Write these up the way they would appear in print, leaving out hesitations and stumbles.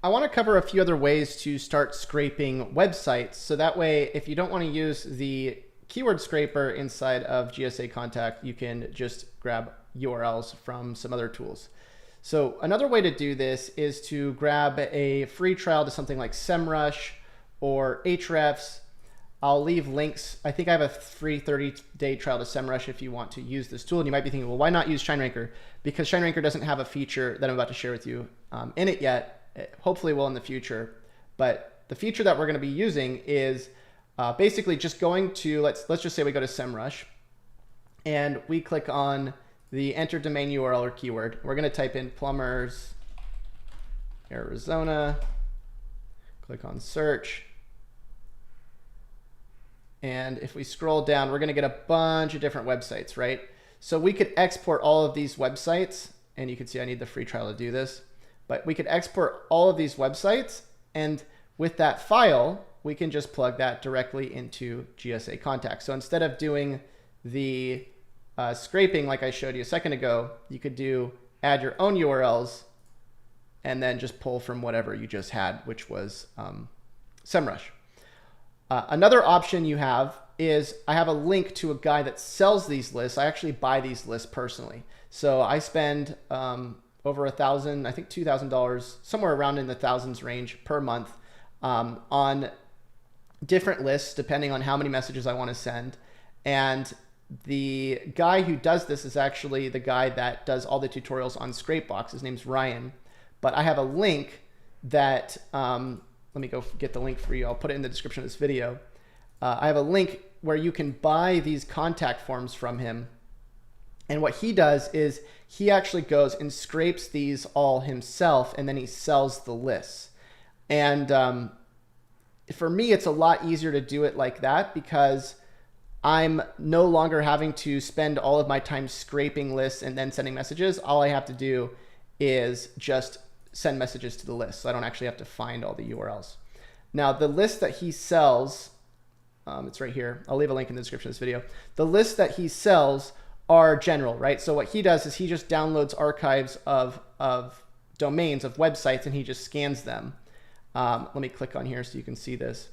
I want to cover a few other ways to start scraping websites. So that way, if you don't want to use the keyword scraper inside of GSA Contact, you can just grab URLs from some other tools. So another way to do this is to grab a free trial to something like SEMrush or Ahrefs. I'll leave links. I think I have a free 30-day trial to SEMrush if you want to use this tool. And you might be thinking, well, why not use ShineRanker? Because ShineRanker doesn't have a feature that I'm about to share with you in it yet. It hopefully will in the future. But the feature that we're going to be using is basically just going to, let's just say we go to SEMrush and we click on the enter domain URL or keyword. We're going to type in Plumbers, Arizona, click on search. And if we scroll down, we're going to get a bunch of different websites, right? So we could export all of these websites, and you can see I need the free trial to do this, but we could export all of these websites, and with that file, we can just plug that directly into GSA Contact. So instead of doing the scraping like I showed you a second ago, you could do add your own URLs and then just pull from whatever you just had, which was SEMrush. Another option you have is I have a link to a guy that sells these lists. I actually buy these lists personally. So I spend over $1,000, I think $2,000, somewhere around in the thousands range per month on different lists, depending on how many messages I want to send. And the guy who does this is actually the guy that does all the tutorials on Scrapebox. His name's Ryan. But I have a link that, let me go get the link for you. I'll put it in the description of this video. I have a link where you can buy these contact forms from him. And what he does is he actually goes and scrapes these all himself, and then he sells the lists. And for me, it's a lot easier to do it like that because I'm no longer having to spend all of my time scraping lists and then sending messages. All I have to do is just send messages to the list. So I don't actually have to find all the URLs. Now, the list that he sells, it's right here. I'll leave a link in the description of this video. The lists that he sells are general, right? So what he does is he just downloads archives of domains, of websites, and he just scans them. Let me click on here so you can see this.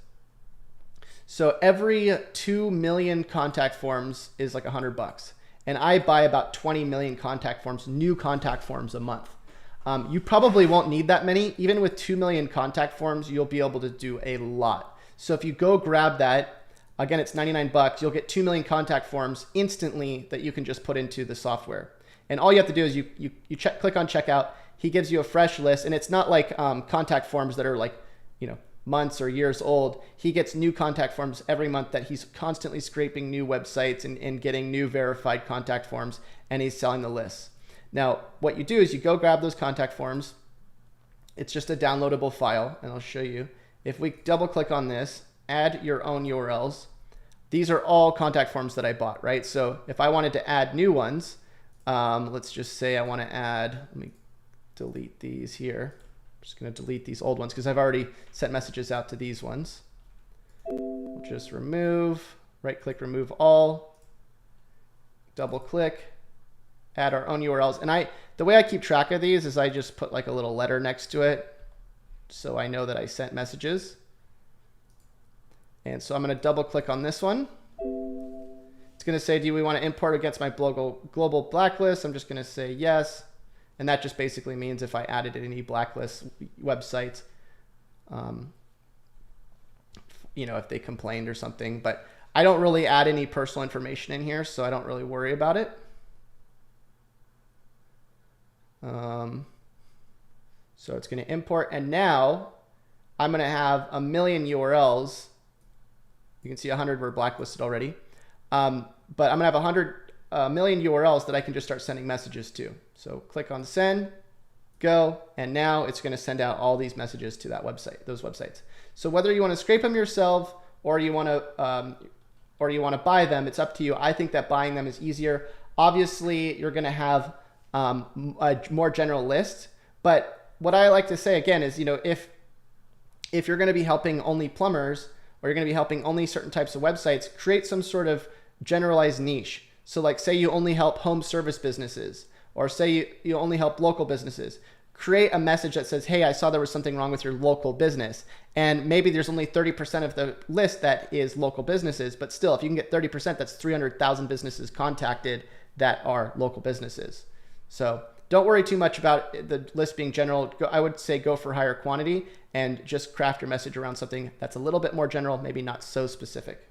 So every 2 million contact forms is like $100. And I buy about 20 million contact forms, new contact forms a month. You probably won't need that many. Even with 2 million contact forms, you'll be able to do a lot. So if you go grab that, again, it's $99, you'll get 2 million contact forms instantly that you can just put into the software. And all you have to do is you click on checkout. He gives you a fresh list, and it's not like contact forms that are like, months or years old. He gets new contact forms every month that he's constantly scraping new websites and getting new verified contact forms, and he's selling the lists. Now, what you do is you go grab those contact forms. It's just a downloadable file, and I'll show you. If we double click on this, add your own URLs. These are all contact forms that I bought, right? So if I wanted to add new ones, let's just say I want to add, let me delete these here. I'm just going to delete these old ones because I've already sent messages out to these ones. We'll just remove, right click, remove all, double click, add our own URLs. And the way I keep track of these is I just put like a little letter next to it so I know that I sent messages. And so I'm going to double click on this one. It's going to say, do we want to import against my global blacklist? I'm just going to say yes. And that just basically means if I added any blacklist websites, if they complained or something. But I don't really add any personal information in here, so I don't really worry about it. So it's going to import, and now I'm going to have 1 million URLs. You can see 100 were blacklisted already. But I'm going to have 100 million URLs that I can just start sending messages to. So click on send, go, and now it's going to send out all these messages to that website, those websites. So whether you want to scrape them yourself or you want to buy them, it's up to you. I think that buying them is easier. Obviously, you're going to have a more general list, but what I like to say again is, if you're going to be helping only plumbers or you're going to be helping only certain types of websites, create some sort of generalized niche. So like say you only help home service businesses, or say you only help local businesses. create a message that says, hey, I saw there was something wrong with your local business. And maybe there's only 30% of the list that is local businesses, but still, if you can get 30%, that's 300,000 businesses contacted that are local businesses. So don't worry too much about the list being general. I would say go for higher quantity and just craft your message around something that's a little bit more general, maybe not so specific.